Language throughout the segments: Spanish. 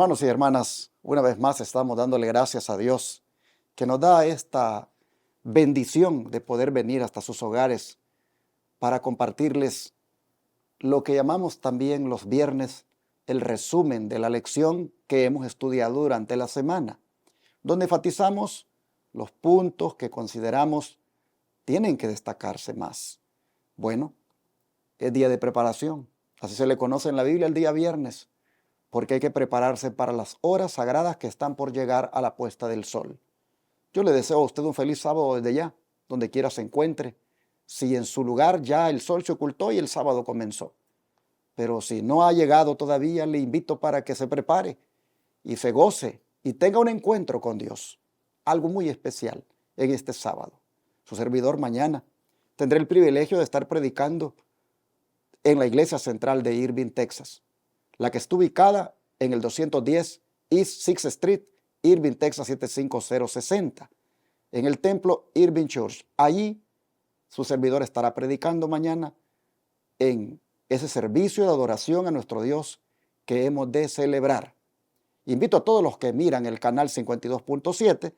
Hermanos y hermanas, una vez más estamos dándole gracias a Dios que nos da esta bendición de poder venir hasta sus hogares para compartirles lo que llamamos también los viernes el resumen de la lección que hemos estudiado durante la semana, donde enfatizamos los puntos que consideramos tienen que destacarse más. Bueno, es día de preparación, así se le conoce en la Biblia el día viernes, porque hay que prepararse para las horas sagradas que están por llegar a la puesta del sol. Yo le deseo a usted un feliz sábado desde ya, donde quiera se encuentre, si en su lugar ya el sol se ocultó y el sábado comenzó. Pero si no ha llegado todavía, le invito para que se prepare y se goce y tenga un encuentro con Dios, algo muy especial en este sábado. Su servidor mañana tendré el privilegio de estar predicando en la iglesia central de Irving, Texas, la que está ubicada en el 210 East 6th Street, Irving, Texas 75060, en el templo Irving Church. Allí su servidor estará predicando mañana en ese servicio de adoración a nuestro Dios que hemos de celebrar. Invito a todos los que miran el canal 52.7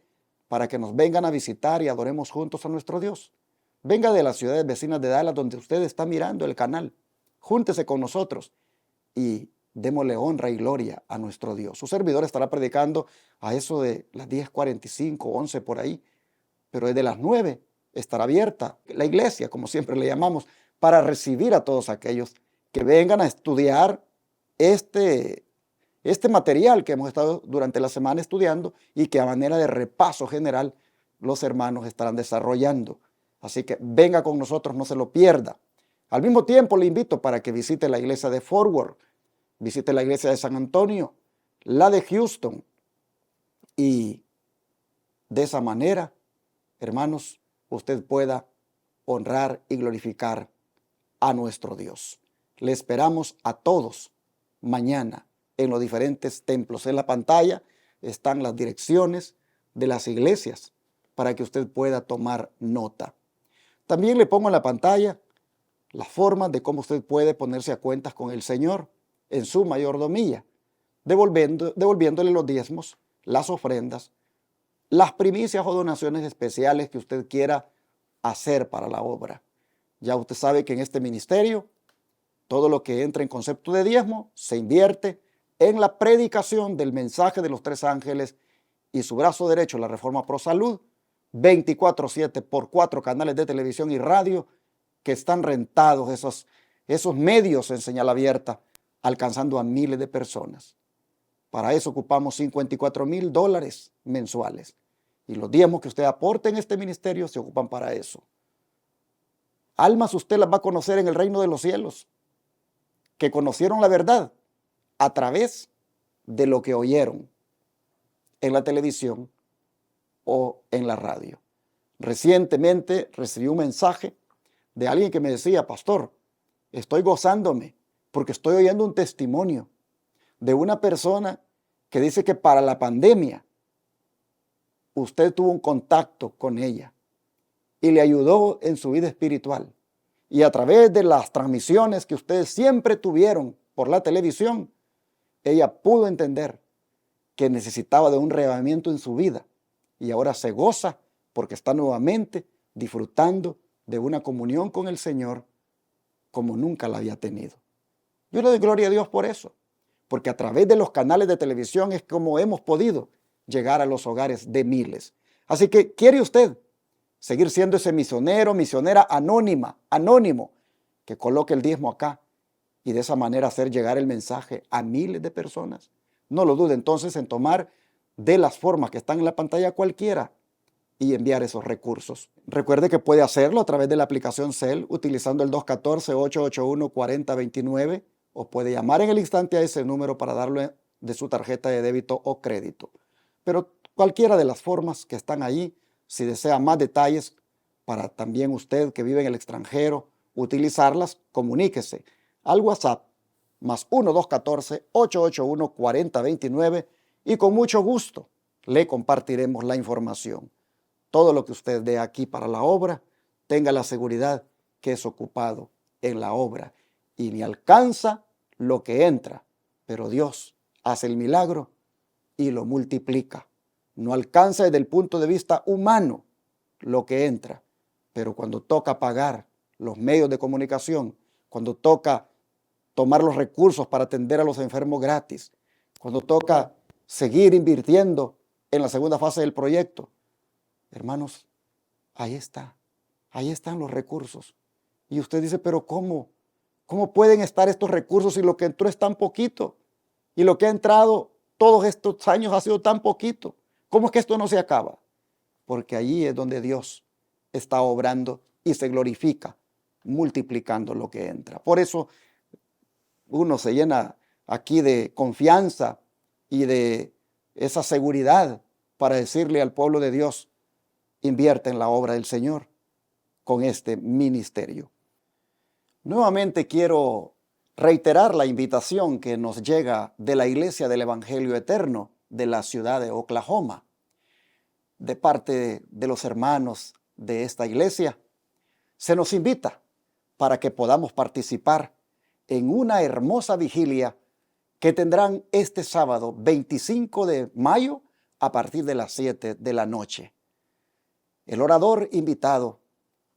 para que nos vengan a visitar y adoremos juntos a nuestro Dios. Venga de las ciudades vecinas de Dallas donde usted está mirando el canal. Júntese con nosotros y démosle honra y gloria a nuestro Dios. Su servidor estará predicando a eso de las 10:45, 11 por ahí, pero desde las 9 estará abierta la iglesia, como siempre le llamamos, para recibir a todos aquellos que vengan a estudiar este material que hemos estado durante la semana estudiando y que a manera de repaso general los hermanos estarán desarrollando. Así que venga con nosotros, no se lo pierda. Al mismo tiempo le invito para que visite la iglesia de Fort Worth, visite la iglesia de San Antonio, la de Houston, y de esa manera, hermanos, usted pueda honrar y glorificar a nuestro Dios. Le esperamos a todos mañana en los diferentes templos. En la pantalla están las direcciones de las iglesias para que usted pueda tomar nota. También le pongo en la pantalla las formas de cómo usted puede ponerse a cuentas con el Señor en su mayordomía, devolviéndole los diezmos, las ofrendas, las primicias o donaciones especiales que usted quiera hacer para la obra. Ya usted sabe que en este ministerio todo lo que entra en concepto de diezmo se invierte en la predicación del mensaje de los tres ángeles y su brazo derecho, la Reforma Pro Salud, 24/7 por 4 canales de televisión y radio que están rentados, esos medios en señal abierta, alcanzando a miles de personas. Para eso ocupamos $54,000 mensuales. Y los diezmos que usted aporte en este ministerio se ocupan para eso. Almas usted las va a conocer en el reino de los cielos, que conocieron la verdad a través de lo que oyeron en la televisión o en la radio. Recientemente recibí un mensaje de alguien que me decía: pastor, estoy gozándome porque estoy oyendo un testimonio de una persona que dice que para la pandemia usted tuvo un contacto con ella y le ayudó en su vida espiritual. Y a través de las transmisiones que ustedes siempre tuvieron por la televisión, ella pudo entender que necesitaba de un reavivamiento en su vida y ahora se goza porque está nuevamente disfrutando de una comunión con el Señor como nunca la había tenido. Yo le doy gloria a Dios por eso, porque a través de los canales de televisión es como hemos podido llegar a los hogares de miles. Así que, ¿quiere usted seguir siendo ese misionero, misionera anónimo, que coloque el diezmo acá y de esa manera hacer llegar el mensaje a miles de personas? No lo dude entonces en tomar de las formas que están en la pantalla cualquiera y enviar esos recursos. Recuerde que puede hacerlo a través de la aplicación Cel utilizando el 214-881-4029 o puede llamar en el instante a ese número para darle de su tarjeta de débito o crédito. Pero cualquiera de las formas que están ahí, si desea más detalles para también usted que vive en el extranjero, utilizarlas, comuníquese al WhatsApp más 1-214-881-4029 y con mucho gusto le compartiremos la información. Todo lo que usted dé aquí para la obra, tenga la seguridad que es ocupado en la obra y ni alcanza lo que entra, pero Dios hace el milagro y lo multiplica. No alcanza desde el punto de vista humano lo que entra, pero cuando toca pagar los medios de comunicación, cuando toca tomar los recursos para atender a los enfermos gratis, cuando toca seguir invirtiendo en la segunda fase del proyecto, hermanos, ahí está, ahí están los recursos. Y usted dice, pero ¿cómo? ¿Cómo pueden estar estos recursos si lo que entró es tan poquito? Y lo que ha entrado todos estos años ha sido tan poquito. ¿Cómo es que esto no se acaba? Porque allí es donde Dios está obrando y se glorifica, multiplicando lo que entra. Por eso uno se llena aquí de confianza y de esa seguridad para decirle al pueblo de Dios, invierte en la obra del Señor con este ministerio. Nuevamente quiero reiterar la invitación que nos llega de la Iglesia del Evangelio Eterno de la ciudad de Oklahoma, de parte de los hermanos de esta iglesia. Se nos invita para que podamos participar en una hermosa vigilia que tendrán este sábado 25 de mayo a partir de las 7 de la noche. El orador invitado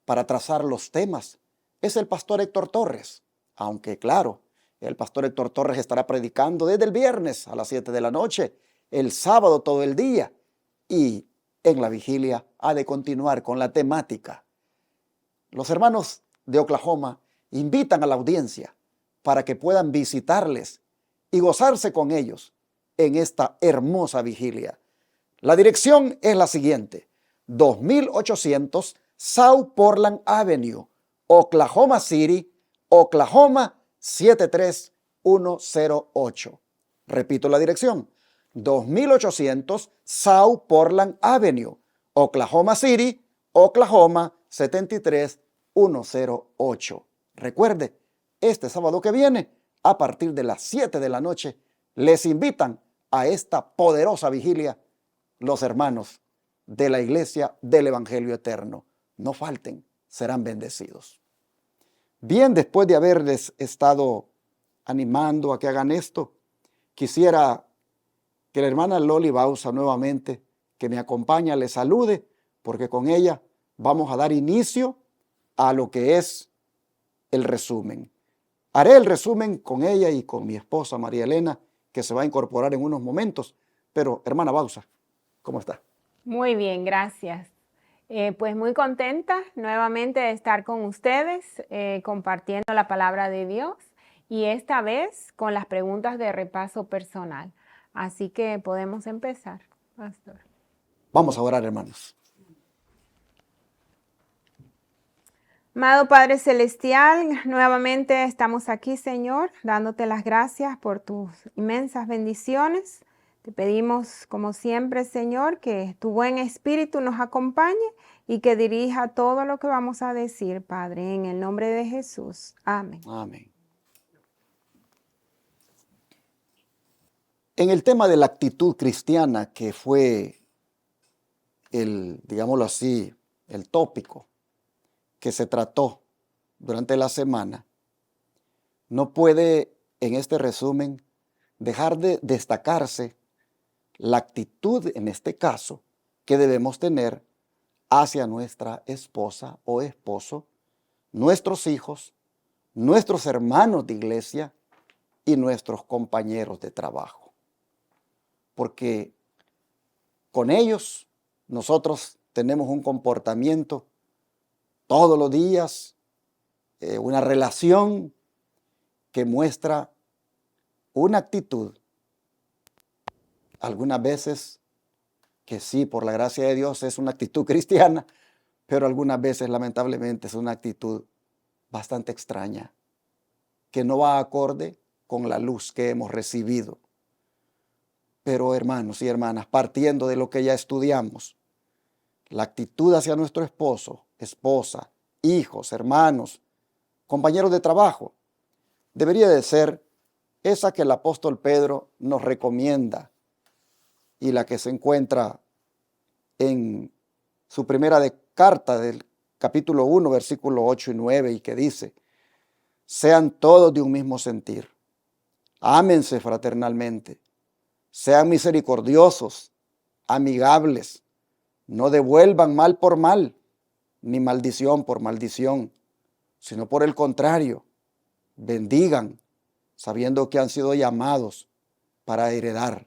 para trazar los temas es el pastor Héctor Torres, aunque claro, el pastor Héctor Torres estará predicando desde el viernes a las 7 de la noche, el sábado todo el día, y en la vigilia ha de continuar con la temática. Los hermanos de Oklahoma invitan a la audiencia para que puedan visitarles y gozarse con ellos en esta hermosa vigilia. La dirección es la siguiente: 2800 South Portland Avenue, Oklahoma City, Oklahoma 73108. Repito la dirección: 2800 South Portland Avenue, Oklahoma City, Oklahoma 73108. Recuerde, este sábado que viene, a partir de las 7 de la noche, les invitan a esta poderosa vigilia los hermanos de la Iglesia del Evangelio Eterno. No falten, serán bendecidos. Bien, después de haberles estado animando a que hagan esto, quisiera que la hermana Loli Bausa nuevamente, que me acompaña, les salude, porque con ella vamos a dar inicio a lo que es el resumen. Haré el resumen con ella y con mi esposa María Elena, que se va a incorporar en unos momentos. Pero, hermana Bausa, ¿cómo está? Muy bien, gracias. Pues muy contenta nuevamente de estar con ustedes compartiendo la palabra de Dios y esta vez con las preguntas de repaso personal. Así que podemos empezar, pastor. Vamos a orar, hermanos. Amado Padre Celestial, nuevamente estamos aquí, Señor, dándote las gracias por tus inmensas bendiciones. Te pedimos, como siempre, Señor, que tu buen espíritu nos acompañe y que dirija todo lo que vamos a decir, Padre, en el nombre de Jesús. Amén. Amén. En el tema de la actitud cristiana, que fue digámoslo así, el tópico que se trató durante la semana, no puede en este resumen dejar de destacarse la actitud, en este caso, que debemos tener hacia nuestra esposa o esposo, nuestros hijos, nuestros hermanos de iglesia y nuestros compañeros de trabajo. Porque con ellos nosotros tenemos un comportamiento todos los días, una relación que muestra una actitud, algunas veces que sí, por la gracia de Dios es una actitud cristiana, pero algunas veces lamentablemente es una actitud bastante extraña, que no va acorde con la luz que hemos recibido. Pero hermanos y hermanas, partiendo de lo que ya estudiamos, la actitud hacia nuestro esposo, esposa, hijos, hermanos, compañeros de trabajo, debería de ser esa que el apóstol Pedro nos recomienda y la que se encuentra en su primera carta del capítulo 1, versículo 8 y 9, y que dice: sean todos de un mismo sentir, ámense fraternalmente, sean misericordiosos, amigables, no devuelvan mal por mal, ni maldición por maldición, sino por el contrario, bendigan, sabiendo que han sido llamados para heredar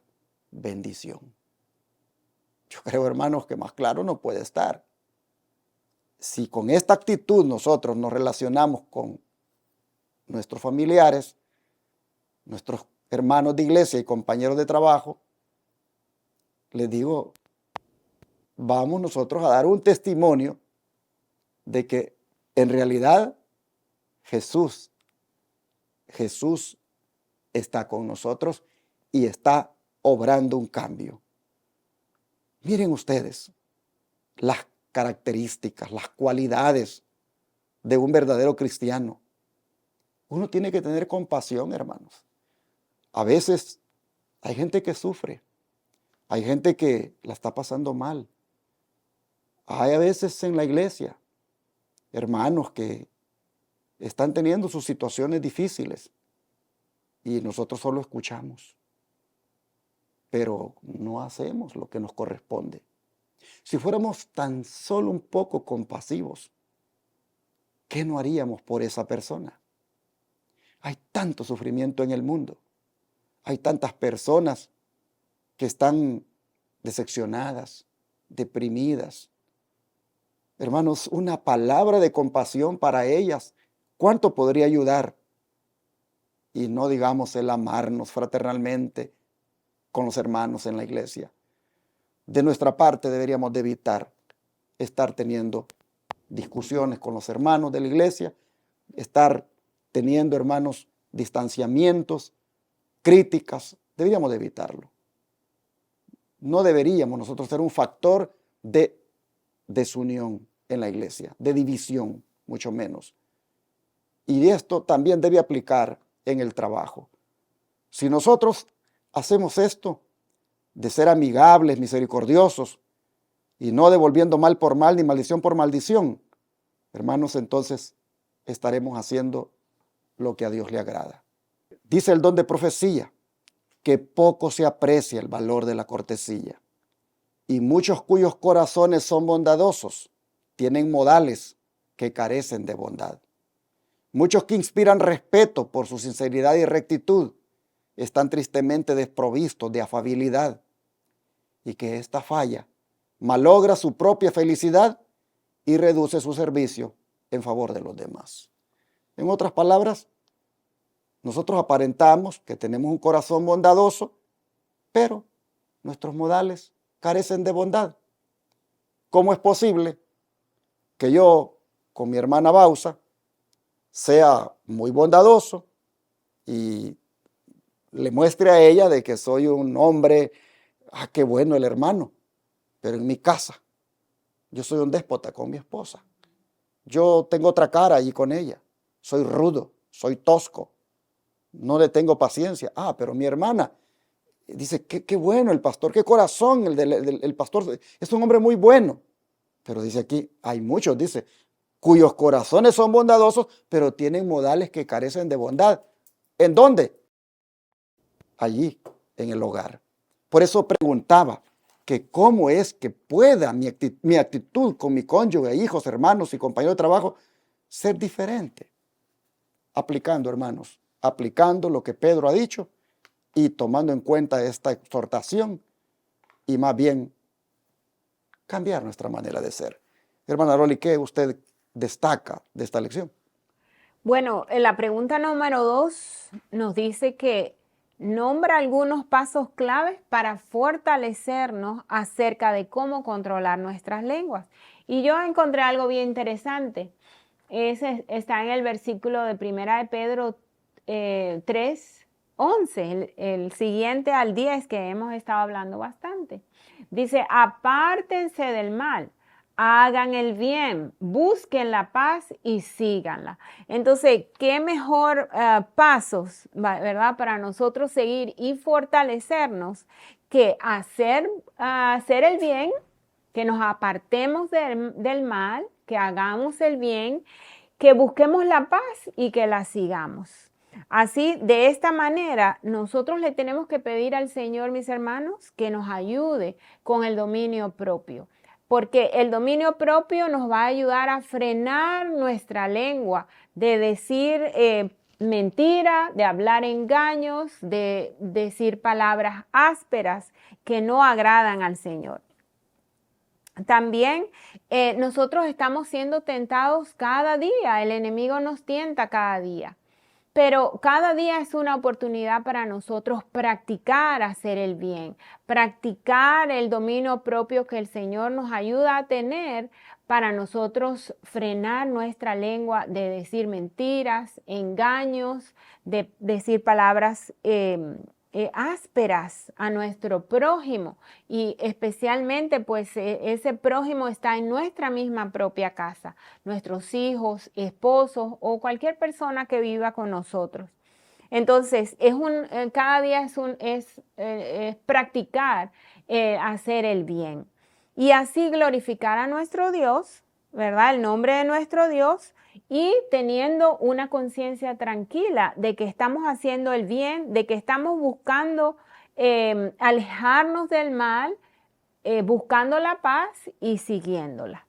bendición. Yo creo, hermanos, que más claro no puede estar. Si con esta actitud nosotros nos relacionamos con nuestros familiares, nuestros hermanos de iglesia y compañeros de trabajo, les digo, vamos nosotros a dar un testimonio de que en realidad Jesús está con nosotros y está obrando un cambio. Miren ustedes las características, las cualidades de un verdadero cristiano. Uno tiene que tener compasión, hermanos. A veces hay gente que sufre, hay gente que la está pasando mal. Hay a veces en la iglesia hermanos que están teniendo sus situaciones difíciles y nosotros solo escuchamos, pero no hacemos lo que nos corresponde. Si fuéramos tan solo un poco compasivos, ¿qué no haríamos por esa persona? Hay tanto sufrimiento en el mundo. Hay tantas personas que están decepcionadas, deprimidas. Hermanos, una palabra de compasión para ellas, ¿cuánto podría ayudar? Y no digamos el amarnos fraternalmente con los hermanos en la iglesia. De nuestra parte deberíamos de evitar estar teniendo discusiones con los hermanos de la iglesia, estar teniendo, hermanos, distanciamientos, críticas. Deberíamos de evitarlo. No deberíamos nosotros ser un factor de desunión en la iglesia, de división, mucho menos. Y esto también debe aplicar en el trabajo. Si nosotros hacemos esto, de ser amigables, misericordiosos, y no devolviendo mal por mal ni maldición por maldición, hermanos, entonces estaremos haciendo lo que a Dios le agrada. Dice el don de profecía que poco se aprecia el valor de la cortesía, y muchos cuyos corazones son bondadosos tienen modales que carecen de bondad. Muchos que inspiran respeto por su sinceridad y rectitud están tristemente desprovistos de afabilidad, y que esta falla malogra su propia felicidad y reduce su servicio en favor de los demás. En otras palabras, nosotros aparentamos que tenemos un corazón bondadoso, pero nuestros modales carecen de bondad. ¿Cómo es posible que yo, con mi hermana Bausa, sea muy bondadoso y le muestre a ella de que soy un hombre, qué bueno el hermano, pero en mi casa yo soy un déspota con mi esposa? Yo tengo otra cara allí con ella, soy rudo, soy tosco, no le tengo paciencia. Pero mi hermana dice, qué bueno el pastor, qué corazón el pastor, es un hombre muy bueno. Pero dice aquí, hay muchos, dice, cuyos corazones son bondadosos, pero tienen modales que carecen de bondad. ¿En dónde? Allí, en el hogar. Por eso preguntaba que cómo es que pueda mi actitud con mi cónyuge, hijos, hermanos y compañeros de trabajo ser diferente. Aplicando, hermanos, aplicando lo que Pedro ha dicho y tomando en cuenta esta exhortación y más bien cambiar nuestra manera de ser. Hermana Roli, ¿qué usted destaca de esta lección? Bueno, en la pregunta número 2 nos dice que nombra algunos pasos claves para fortalecernos acerca de cómo controlar nuestras lenguas. Y yo encontré algo bien interesante. Está en el versículo de 1 de Pedro 3, 11, el siguiente al 10 que hemos estado hablando bastante. Dice, apártense del mal, hagan el bien, busquen la paz y síganla. Entonces, qué mejor pasos, ¿verdad? Para nosotros seguir y fortalecernos que hacer el bien, que nos apartemos del mal, que hagamos el bien, que busquemos la paz y que la sigamos. Así, de esta manera, nosotros le tenemos que pedir al Señor, mis hermanos, que nos ayude con el dominio propio, porque el dominio propio nos va a ayudar a frenar nuestra lengua de decir mentira, de hablar engaños, de decir palabras ásperas que no agradan al Señor. También nosotros estamos siendo tentados cada día, el enemigo nos tienta cada día. Pero cada día es una oportunidad para nosotros practicar hacer el bien, practicar el dominio propio que el Señor nos ayuda a tener para nosotros frenar nuestra lengua de decir mentiras, engaños, de decir palabras ásperas a nuestro prójimo, y especialmente pues ese prójimo está en nuestra misma propia casa, nuestros hijos, esposos o cualquier persona que viva con nosotros. Entonces, cada día es practicar hacer el bien y así glorificar a nuestro Dios, ¿verdad? El nombre de nuestro Dios, y teniendo una conciencia tranquila de que estamos haciendo el bien, de que estamos buscando alejarnos del mal, buscando la paz y siguiéndola.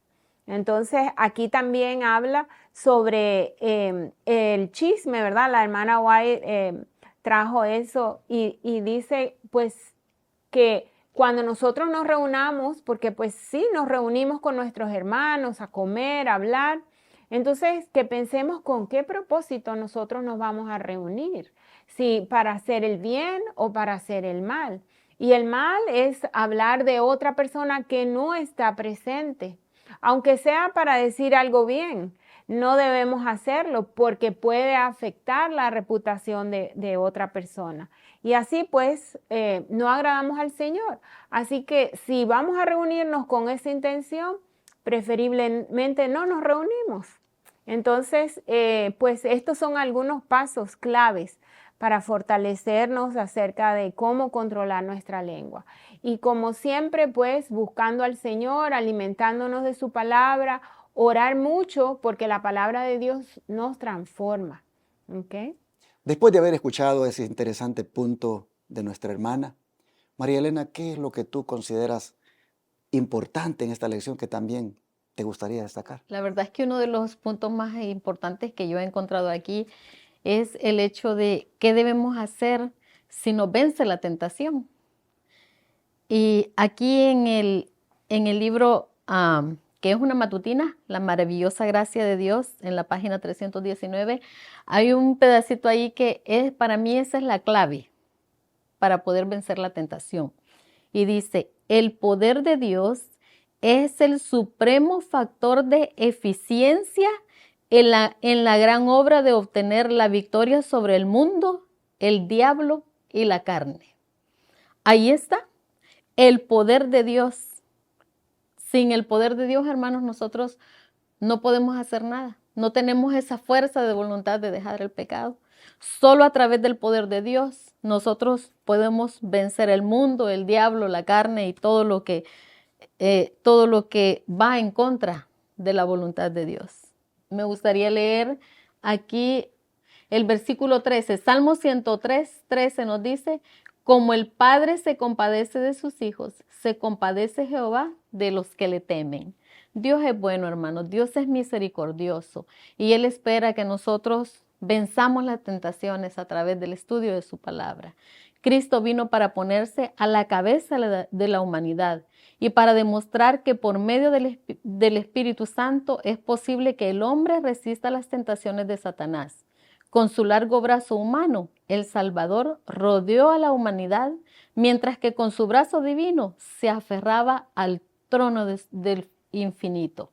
Entonces, aquí también habla sobre el chisme, ¿verdad? La hermana White trajo eso y dice, pues, que cuando nosotros nos reunamos, porque pues sí, nos reunimos con nuestros hermanos a comer, a hablar, entonces que pensemos con qué propósito nosotros nos vamos a reunir, si para hacer el bien o para hacer el mal. Y el mal es hablar de otra persona que no está presente. Aunque sea para decir algo bien, no debemos hacerlo porque puede afectar la reputación de otra persona. Y así pues no agradamos al Señor. Así que si vamos a reunirnos con esa intención, preferiblemente no nos reunimos. Entonces, pues estos son algunos pasos claves para fortalecernos acerca de cómo controlar nuestra lengua. Y como siempre, pues buscando al Señor, alimentándonos de su palabra, orar mucho porque la palabra de Dios nos transforma. ¿Okay? Después de haber escuchado ese interesante punto de nuestra hermana, María Elena, ¿qué es lo que tú consideras importante en esta lección que también te gustaría destacar? La verdad es que uno de los puntos más importantes que yo he encontrado aquí es el hecho de qué debemos hacer si nos vence la tentación. Y aquí en el libro, que es una matutina, La maravillosa gracia de Dios, en la página 319, hay un pedacito ahí que para mí esa es la clave para poder vencer la tentación. Y dice, el poder de Dios es el supremo factor de eficiencia en la gran obra de obtener la victoria sobre el mundo, el diablo y la carne. Ahí está, el poder de Dios. Sin el poder de Dios, hermanos, nosotros no podemos hacer nada. No tenemos esa fuerza de voluntad de dejar el pecado. Solo a través del poder de Dios nosotros podemos vencer el mundo, el diablo, la carne y todo lo que va en contra de la voluntad de Dios. Me gustaría leer aquí el versículo 13. Salmo 103, 13 nos dice, como el Padre se compadece de sus hijos, se compadece Jehová de los que le temen. Dios es bueno, hermanos, Dios es misericordioso y Él espera que nosotros venzamos las tentaciones a través del estudio de su palabra. Cristo vino para ponerse a la cabeza de la humanidad y para demostrar que por medio del Espíritu Santo es posible que el hombre resista las tentaciones de Satanás. Con su largo brazo humano, el Salvador rodeó a la humanidad, mientras que con su brazo divino se aferraba al trono del infinito.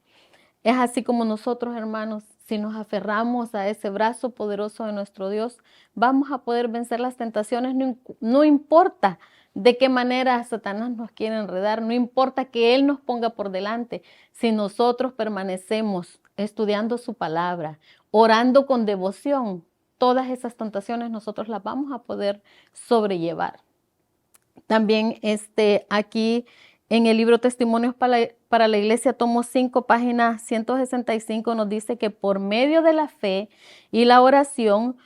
Es así como nosotros, hermanos, si nos aferramos a ese brazo poderoso de nuestro Dios, vamos a poder vencer las tentaciones, no importa de qué manera Satanás nos quiere enredar, no importa que Él nos ponga por delante, si nosotros permanecemos estudiando su palabra, orando con devoción, todas esas tentaciones nosotros las vamos a poder sobrellevar. También aquí en el libro Testimonios para la Iglesia, tomo 5, página 165, nos dice que por medio de la fe y la oración,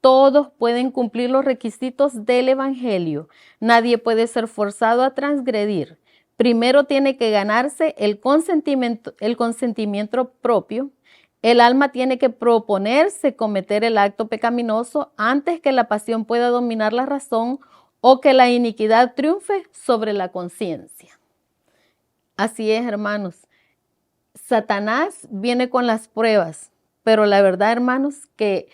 todos pueden cumplir los requisitos del Evangelio. Nadie puede ser forzado a transgredir. Primero tiene que ganarse el consentimiento propio. El alma tiene que proponerse cometer el acto pecaminoso antes que la pasión pueda dominar la razón o que la iniquidad triunfe sobre la conciencia. Así es, hermanos. Satanás viene con las pruebas, pero la verdad, hermanos, que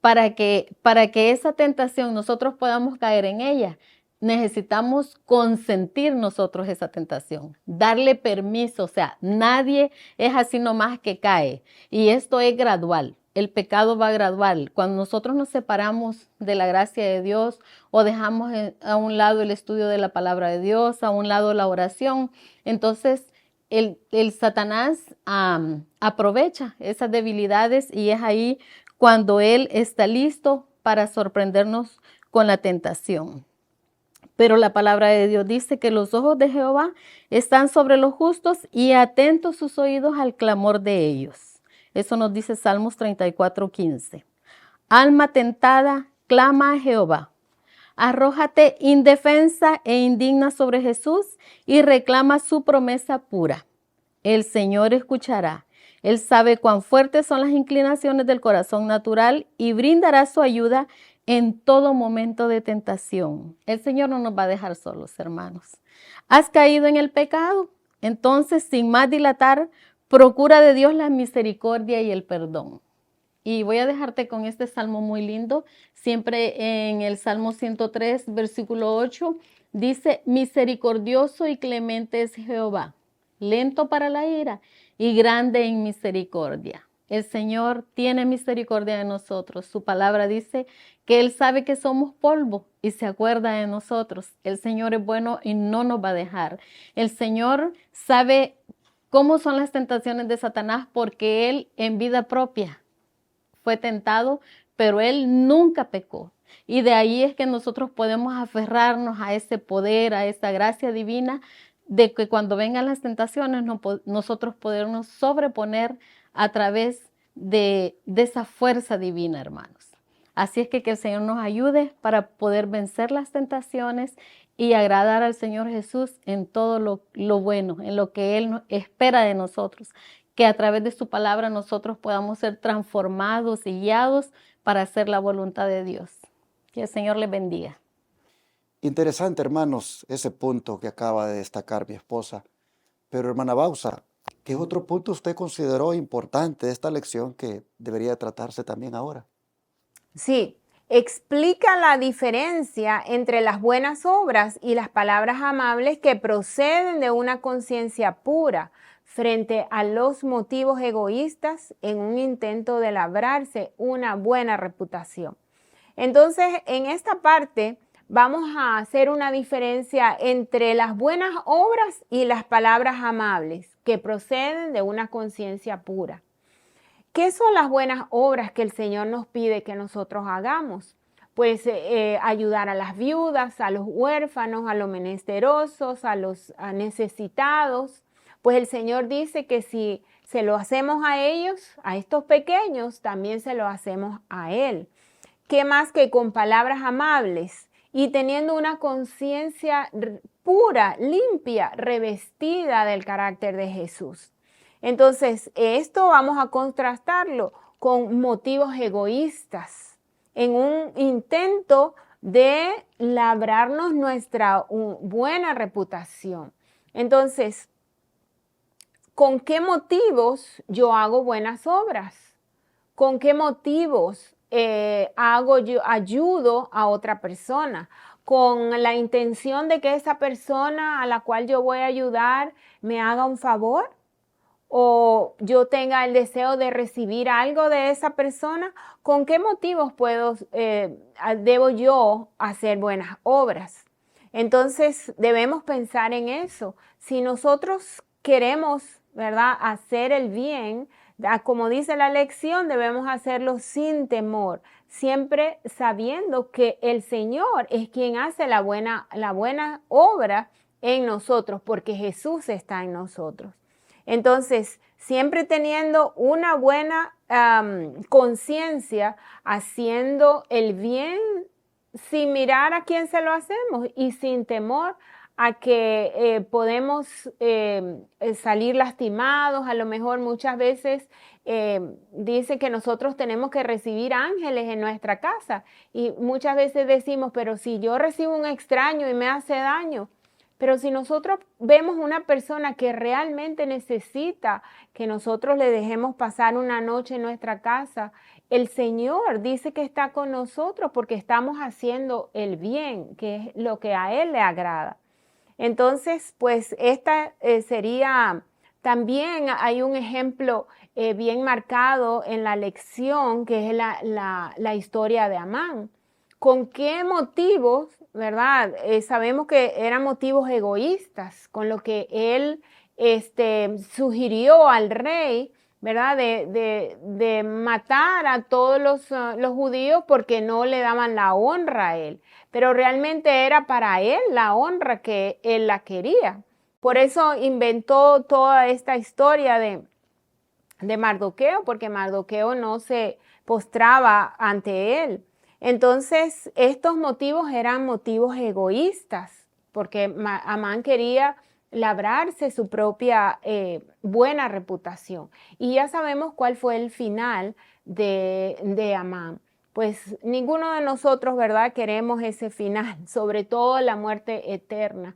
para que esa tentación nosotros podamos caer en ella, necesitamos consentir nosotros esa tentación, darle permiso. O sea, nadie es así nomás que cae. Y esto es gradual. El pecado va gradual. Cuando nosotros nos separamos de la gracia de Dios o dejamos a un lado el estudio de la palabra de Dios, a un lado la oración, entonces el Satanás aprovecha esas debilidades y es ahí cuando él está listo para sorprendernos con la tentación. Pero la palabra de Dios dice que los ojos de Jehová están sobre los justos y atentos sus oídos al clamor de ellos. Eso nos dice Salmos 34:15. Alma tentada, clama a Jehová. Arrójate indefensa e indigna sobre Jesús y reclama su promesa pura. El Señor escuchará. Él sabe cuán fuertes son las inclinaciones del corazón natural y brindará su ayuda en todo momento de tentación. El Señor no nos va a dejar solos, hermanos. ¿Has caído en el pecado? Entonces, sin más dilatar, procura de Dios la misericordia y el perdón. Y voy a dejarte con este salmo muy lindo. Siempre en el Salmo 103, versículo 8, dice, misericordioso y clemente es Jehová, lento para la ira y grande en misericordia. El Señor tiene misericordia de nosotros. Su palabra dice que Él sabe que somos polvo y se acuerda de nosotros. El Señor es bueno y no nos va a dejar. El Señor sabe cómo son las tentaciones de Satanás porque Él en vida propia fue tentado, pero Él nunca pecó. Y de ahí es que nosotros podemos aferrarnos a ese poder, a esa gracia divina, de que cuando vengan las tentaciones nosotros podernos sobreponer a través de esa fuerza divina, hermanos. Así es que el Señor nos ayude para poder vencer las tentaciones y agradar al Señor Jesús en todo lo bueno, en lo que Él espera de nosotros. Que a través de su palabra nosotros podamos ser transformados y guiados para hacer la voluntad de Dios. Que el Señor les bendiga. Interesante, hermanos, ese punto que acaba de destacar mi esposa. Pero, hermana Bausa, ¿qué otro punto usted consideró importante de esta lección que debería tratarse también ahora? Sí, explica la diferencia entre las buenas obras y las palabras amables que proceden de una conciencia pura frente a los motivos egoístas en un intento de labrarse una buena reputación. Entonces, en esta parte vamos a hacer una diferencia entre las buenas obras y las palabras amables que proceden de una conciencia pura. ¿Qué son las buenas obras que el Señor nos pide que nosotros hagamos? Pues ayudar a las viudas, a los huérfanos, a los menesterosos, a los necesitados. Pues el Señor dice que si se lo hacemos a ellos, a estos pequeños, también se lo hacemos a Él. ¿Qué más que con palabras amables y teniendo una conciencia pura, limpia, revestida del carácter de Jesús? Entonces, esto vamos a contrastarlo con motivos egoístas en un intento de labrarnos nuestra buena reputación. Entonces, ¿con qué motivos yo hago buenas obras? ¿Con qué motivos ayudo a otra persona? ¿Con la intención de que esa persona a la cual yo voy a ayudar me haga un favor? ¿O yo tenga el deseo de recibir algo de esa persona? ¿Con qué motivos debo yo hacer buenas obras? Entonces debemos pensar en eso. Si nosotros queremos, ¿verdad?, hacer el bien, como dice la lección, debemos hacerlo sin temor, siempre sabiendo que el Señor es quien hace la buena obra en nosotros, porque Jesús está en nosotros. Entonces, siempre teniendo una buena conciencia, haciendo el bien sin mirar a quién se lo hacemos y sin temor a que podemos salir lastimados. A lo mejor muchas veces dice que nosotros tenemos que recibir ángeles en nuestra casa y muchas veces decimos, pero si yo recibo un extraño y me hace daño. Pero si nosotros vemos una persona que realmente necesita que nosotros le dejemos pasar una noche en nuestra casa, el Señor dice que está con nosotros porque estamos haciendo el bien, que es lo que a Él le agrada. Entonces, pues esta sería, también hay un ejemplo bien marcado en la lección, que es la historia de Amán. ¿Con qué motivos, verdad? Sabemos que eran motivos egoístas, con lo que él sugirió al rey, ¿verdad? De matar a todos los judíos porque no le daban la honra a él. Pero realmente era para él la honra que él la quería. Por eso inventó toda esta historia de Mardoqueo, porque Mardoqueo no se postraba ante él. Entonces, estos motivos eran motivos egoístas, porque Amán quería labrarse su propia buena reputación. Y ya sabemos cuál fue el final de Amán. Pues ninguno de nosotros, ¿verdad?, queremos ese final, sobre todo la muerte eterna.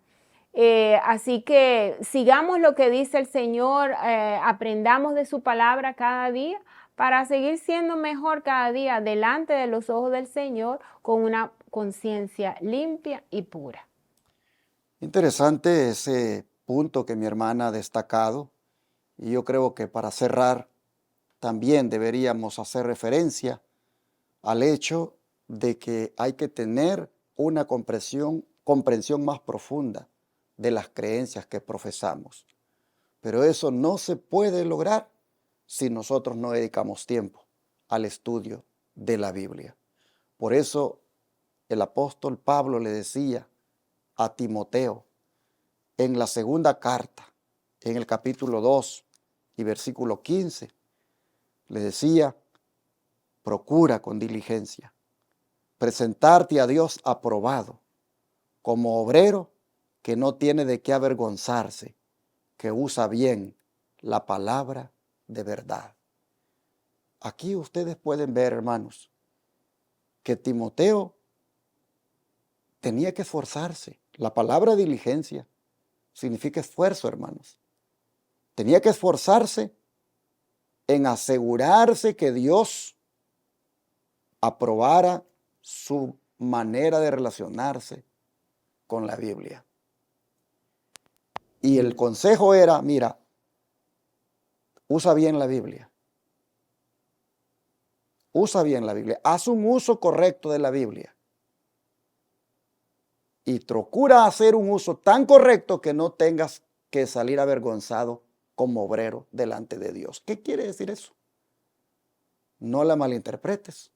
Así que sigamos lo que dice el Señor, aprendamos de su palabra cada día para seguir siendo mejor cada día delante de los ojos del Señor con una conciencia limpia y pura. Interesante ese punto que mi hermana ha destacado, y yo creo que para cerrar también deberíamos hacer referencia al hecho de que hay que tener una comprensión más profunda de las creencias que profesamos. Pero eso no se puede lograr si nosotros no dedicamos tiempo al estudio de la Biblia. Por eso el apóstol Pablo le decía a Timoteo en la segunda carta, en el capítulo 2 y versículo 15, le decía: procura con diligencia presentarte a Dios aprobado, como obrero que no tiene de qué avergonzarse, que usa bien la palabra de verdad. Aquí ustedes pueden ver, hermanos, que Timoteo tenía que esforzarse. La palabra diligencia significa esfuerzo, hermanos. Tenía que esforzarse en asegurarse que Dios aprobara su manera de relacionarse con la Biblia. Y el consejo era, mira, usa bien la Biblia. Usa bien la Biblia. Haz un uso correcto de la Biblia. Y procura hacer un uso tan correcto que no tengas que salir avergonzado como obrero delante de Dios. ¿Qué quiere decir eso? No la malinterpretes.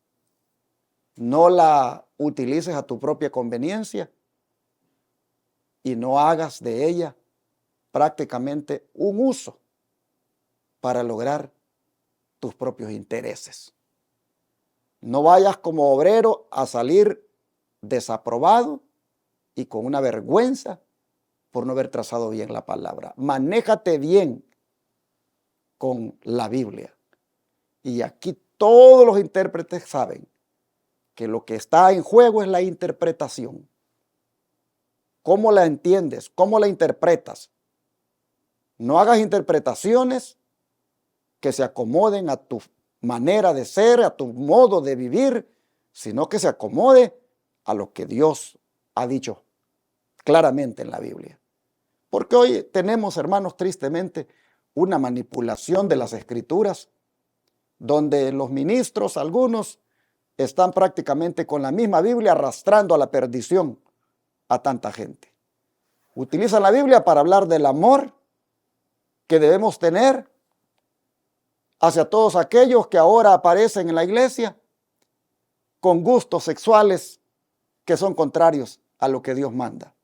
No la utilices a tu propia conveniencia. Y no hagas de ella prácticamente un uso para lograr tus propios intereses. No vayas como obrero a salir desaprobado y con una vergüenza por no haber trazado bien la palabra. Manéjate bien con la Biblia. Y aquí todos los intérpretes saben que lo que está en juego es la interpretación. ¿Cómo la entiendes? ¿Cómo la interpretas? No hagas interpretaciones que se acomoden a tu manera de ser, a tu modo de vivir, sino que se acomode a lo que Dios ha dicho claramente en la Biblia. Porque hoy tenemos, hermanos, tristemente, una manipulación de las Escrituras, donde los ministros, algunos, están prácticamente con la misma Biblia arrastrando a la perdición a tanta gente. Utilizan la Biblia para hablar del amor que debemos tener hacia todos aquellos que ahora aparecen en la iglesia con gustos sexuales que son contrarios a lo que Dios manda.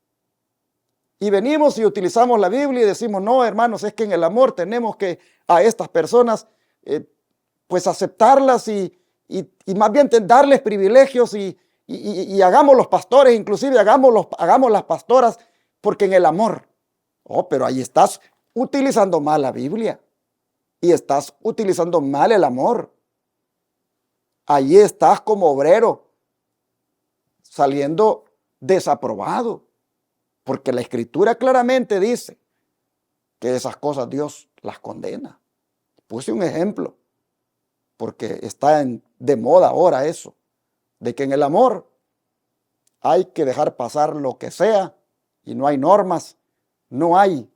Y venimos y utilizamos la Biblia y decimos, no, hermanos, es que en el amor tenemos que a estas personas pues aceptarlas y más bien darles privilegios y hagamos los pastores, inclusive hagamos las pastoras, porque en el amor. Oh, pero ahí estás utilizando mal la Biblia y estás utilizando mal el amor. Allí estás como obrero saliendo desaprobado, porque la Escritura claramente dice que esas cosas Dios las condena. Puse un ejemplo, porque está de moda ahora eso, de que en el amor hay que dejar pasar lo que sea y no hay normas, no hay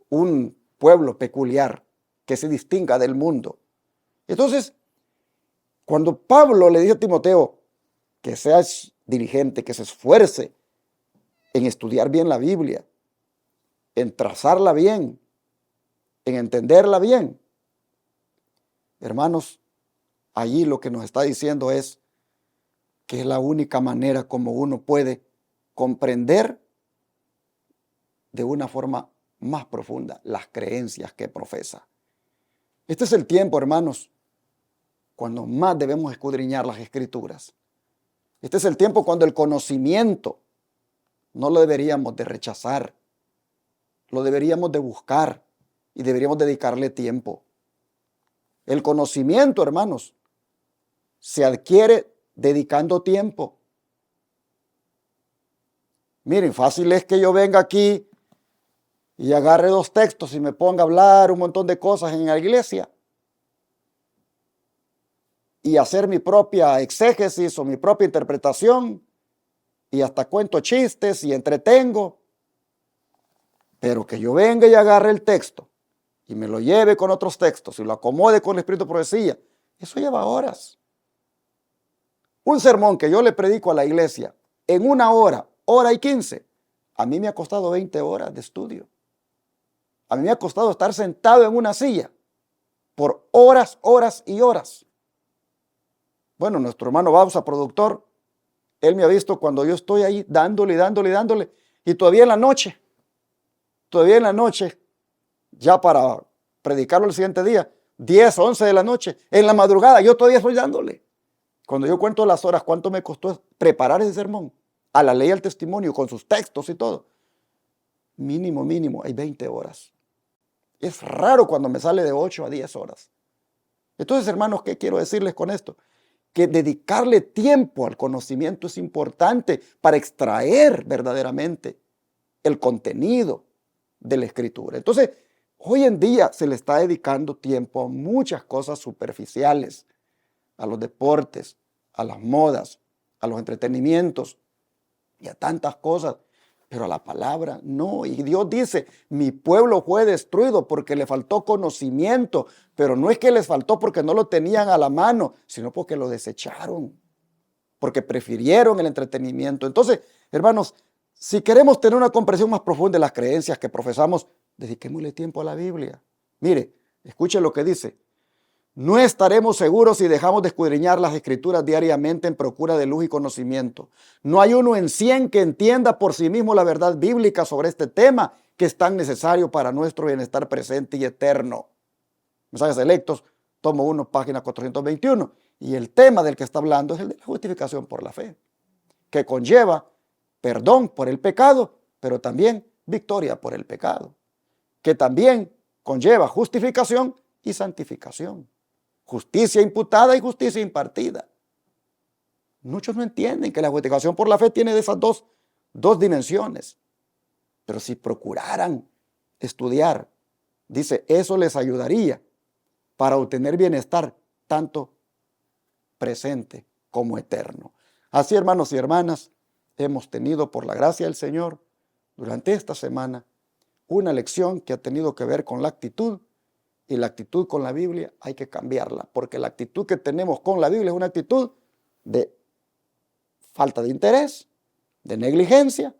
un pueblo peculiar que se distinga del mundo. Entonces, cuando Pablo le dice a Timoteo que seas diligente, que se esfuerce en estudiar bien la Biblia, en trazarla bien, en entenderla bien, hermanos, allí lo que nos está diciendo es que es la única manera como uno puede comprender de una forma más profunda las creencias que profesa. Este es el tiempo, hermanos, cuando más debemos escudriñar las Escrituras. Este es el tiempo cuando el conocimiento no lo deberíamos de rechazar, lo deberíamos de buscar y deberíamos dedicarle tiempo. El conocimiento, hermanos, se adquiere dedicando tiempo. Miren, fácil es que yo venga aquí y agarre 2 textos y me ponga a hablar un montón de cosas en la iglesia y hacer mi propia exégesis o mi propia interpretación y hasta cuento chistes y entretengo. Pero que yo venga y agarre el texto y me lo lleve con otros textos y lo acomode con el espíritu de profecía, eso lleva horas. Un sermón que yo le predico a la iglesia en 1 hora, hora y 15, a mí me ha costado 20 horas de estudio. A mí me ha costado estar sentado en una silla por horas, horas y horas. Bueno, nuestro hermano Bausa, productor, él me ha visto cuando yo estoy ahí dándole, y todavía en la noche, ya para predicarlo el siguiente día, 10, 11 de la noche, en la madrugada, yo todavía estoy dándole. Cuando yo cuento las horas, cuánto me costó preparar ese sermón, a la ley y al testimonio, con sus textos y todo, mínimo, hay 20 horas. Es raro cuando me sale de 8 a 10 horas. Entonces, hermanos, ¿qué quiero decirles con esto? Que dedicarle tiempo al conocimiento es importante para extraer verdaderamente el contenido de la Escritura. Entonces, hoy en día se le está dedicando tiempo a muchas cosas superficiales, a los deportes, a las modas, a los entretenimientos y a tantas cosas. Pero a la palabra no. Y Dios dice, mi pueblo fue destruido porque le faltó conocimiento. Pero no es que les faltó porque no lo tenían a la mano, sino porque lo desecharon. Porque prefirieron el entretenimiento. Entonces, hermanos, si queremos tener una comprensión más profunda de las creencias que profesamos, dediquémosle tiempo a la Biblia. Mire, escuche lo que dice. No estaremos seguros si dejamos de escudriñar las Escrituras diariamente en procura de luz y conocimiento. No hay uno en 100 que entienda por sí mismo la verdad bíblica sobre este tema que es tan necesario para nuestro bienestar presente y eterno. Mensajes Selectos, tomo 1, página 421. Y el tema del que está hablando es el de la justificación por la fe, que conlleva perdón por el pecado, pero también victoria por el pecado, que también conlleva justificación y santificación. Justicia imputada y justicia impartida. Muchos no entienden que la justificación por la fe tiene de esas dos dimensiones. Pero si procuraran estudiar, dice, eso les ayudaría para obtener bienestar tanto presente como eterno. Así, hermanos y hermanas, hemos tenido por la gracia del Señor durante esta semana una lección que ha tenido que ver con la actitud. Y la actitud con la Biblia hay que cambiarla, porque la actitud que tenemos con la Biblia es una actitud de falta de interés, de negligencia,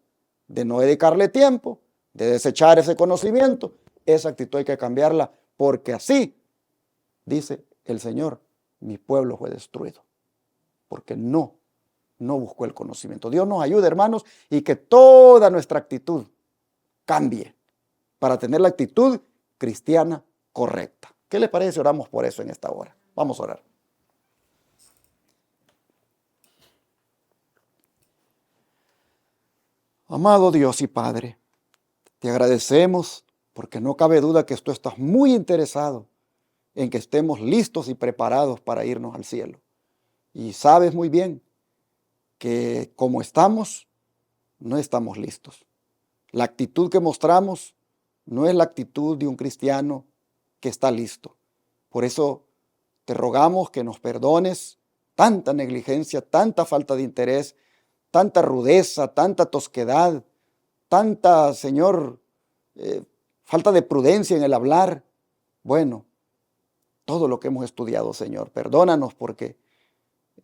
de no dedicarle tiempo, de desechar ese conocimiento. Esa actitud hay que cambiarla, porque así, dice el Señor, mi pueblo fue destruido, porque no buscó el conocimiento. Dios nos ayude, hermanos, y que toda nuestra actitud cambie para tener la actitud cristiana correcta. ¿Qué les parece si oramos por eso en esta hora? Vamos a orar. Amado Dios y Padre, te agradecemos porque no cabe duda que tú estás muy interesado en que estemos listos y preparados para irnos al cielo. Y sabes muy bien que como estamos, no estamos listos. La actitud que mostramos no es la actitud de un cristiano que está listo. Por eso te rogamos que nos perdones tanta negligencia, tanta falta de interés, tanta rudeza, tanta tosquedad, tanta, Señor, falta de prudencia en el hablar. Bueno, todo lo que hemos estudiado, Señor, perdónanos porque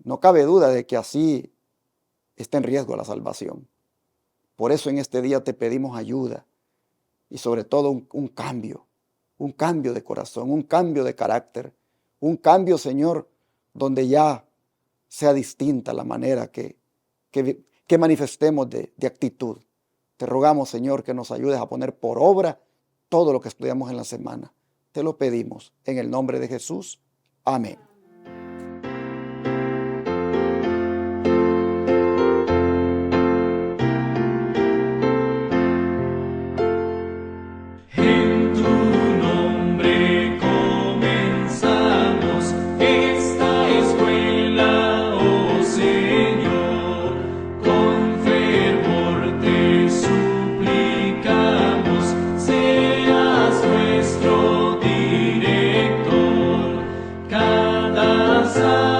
no cabe duda de que así está en riesgo la salvación. Por eso en este día te pedimos ayuda y sobre todo un cambio de corazón, un cambio de carácter, un cambio, Señor, donde ya sea distinta la manera que manifestemos de actitud. Te rogamos, Señor, que nos ayudes a poner por obra todo lo que estudiamos en la semana. Te lo pedimos en el nombre de Jesús. Amén. Cada